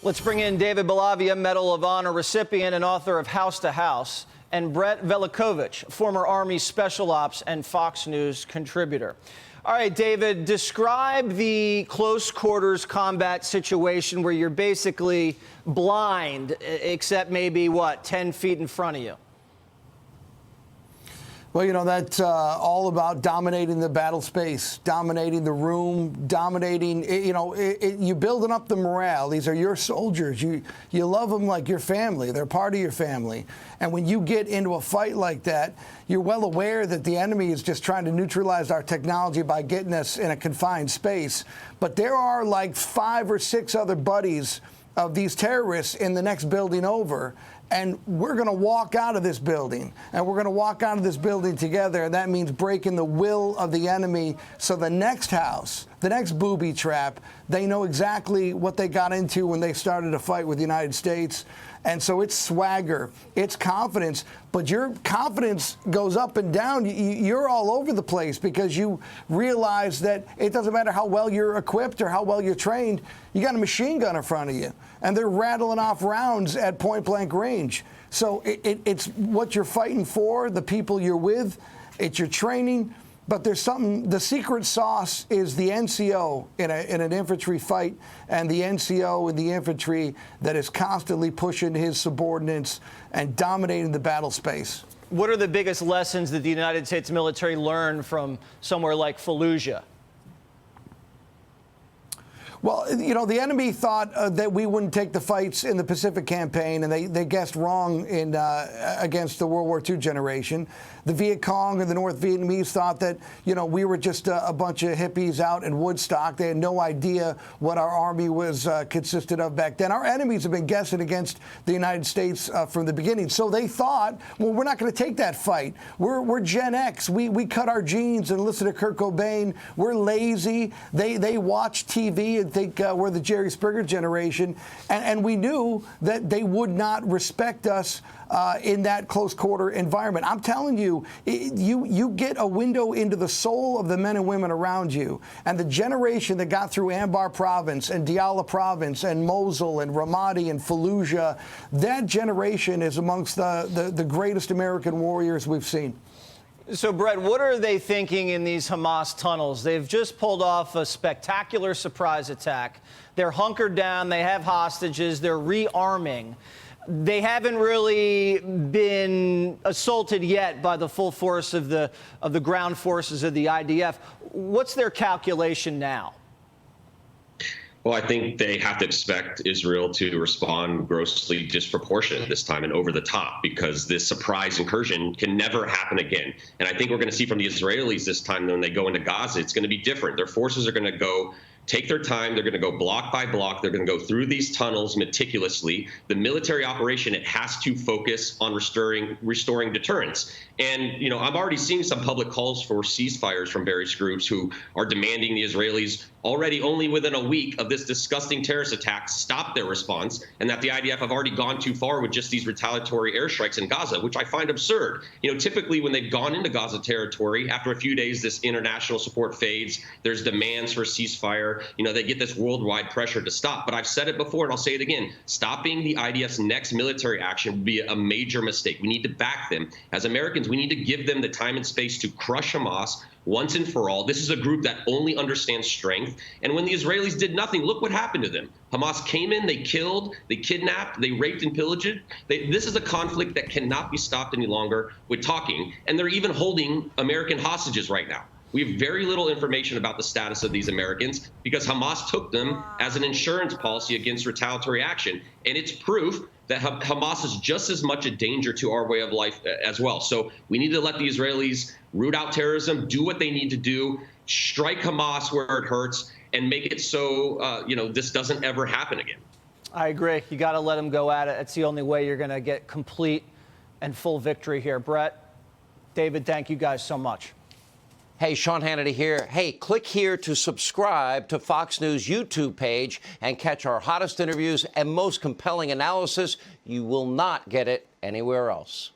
Let's bring in David Bellavia, Medal of Honor recipient and author of House to House, and Brett Velicovich, former Army Special Ops and Fox News contributor. All right, David, describe the close quarters combat situation where you're basically blind, except maybe, 10 feet in front of you. Well, you know, that's all about dominating the battle space, dominating the room, dominating, you're building up the morale. These are your soldiers. You love them like your family. They're part of your family. And when you get into a fight like that, you're well aware that the enemy is just trying to neutralize our technology by getting us in a confined space. But there are like 5 or 6 other buddies of these terrorists in the next building over. And we're going to walk out of this building, and we're going to walk out of this building together. And that means breaking the will of the enemy. So the next house, the next booby trap, they know exactly what they got into when they started a fight with the United States. And so it's swagger, it's confidence, but your confidence goes up and down. You're all over the place because you realize that it doesn't matter how well you're equipped or how well you're trained. You got a machine gun in front of you, and they're rattling off rounds at point-blank range. So it's what you're fighting for, the people you're with, it's your training. But there's something, the secret sauce is the NCO in an infantry fight, and the NCO in the infantry that is constantly pushing his subordinates and dominating the battle space. What are the biggest lessons that the United States military learned from somewhere like Fallujah? Well, you know, the enemy thought that we wouldn't take the fights in the Pacific campaign, and they guessed wrong in against the World War II generation. The Viet Cong and the North Vietnamese thought that, you know, we were just a bunch of hippies out in Woodstock. They had no idea what our army was consisted of back then. Our enemies have been guessing against the United States from the beginning. So they thought, well, we're not going to take that fight. We're Gen X. We cut our jeans and listen to Kurt Cobain. We're lazy. They watch TV and think we're the Jerry Springer generation. And we knew that they would not respect us in that close quarter environment. I'm telling you, you get a window into the soul of the men and women around you. And the generation that got through Anbar province and Diyala province and Mosul and Ramadi and Fallujah, that generation is amongst the greatest American warriors we've seen. So, Brett, what are they thinking in these Hamas tunnels? They've just pulled off a spectacular surprise attack. They're hunkered down. They have hostages. They're rearming. They haven't really been assaulted yet by the full force of the ground forces of the IDF. What's their calculation now? Well, I think they have to expect Israel to respond grossly disproportionate this time and over the top, because this surprise incursion can never happen again. And I think we're going to see from the Israelis this time when they go into Gaza, it's going to be different. Their forces are going to go take their time. They're going to go block by block. They're going to go through these tunnels meticulously. The military operation, it has to focus on restoring deterrence. And, you know, I'm already seeing some public calls for ceasefires from various groups who are demanding the Israelis already only within a week of this disgusting terrorist attack stop their response, and that the IDF have already gone too far with just these retaliatory airstrikes in Gaza, which I find absurd. You know, typically when they've gone into Gaza territory, after a few days, this international support fades. There's demands for a ceasefire. You know, they get this worldwide pressure to stop. But I've said it before, and I'll say it again. Stopping the IDF's next military action would be a major mistake. We need to back them. As Americans, we need to give them the time and space to crush Hamas once and for all. This is a group that only understands strength. And when the Israelis did nothing, look what happened to them. Hamas came in, they killed, they kidnapped, they raped and pillaged. This is a conflict that cannot be stopped any longer with talking. And they're even holding American hostages right now. We have very little information about the status of these Americans because Hamas took them as an insurance policy against retaliatory action. And it's proof that Hamas is just as much a danger to our way of life as well. So we need to let the Israelis root out terrorism, do what they need to do, strike Hamas where it hurts, and make it so, this doesn't ever happen again. I agree. You got to let them go at it. It's the only way you're going to get complete and full victory here. Brett, David, thank you guys so much. Hey, Sean Hannity here. Hey, click here to subscribe to Fox News YouTube page and catch our hottest interviews and most compelling analysis. You will not get it anywhere else.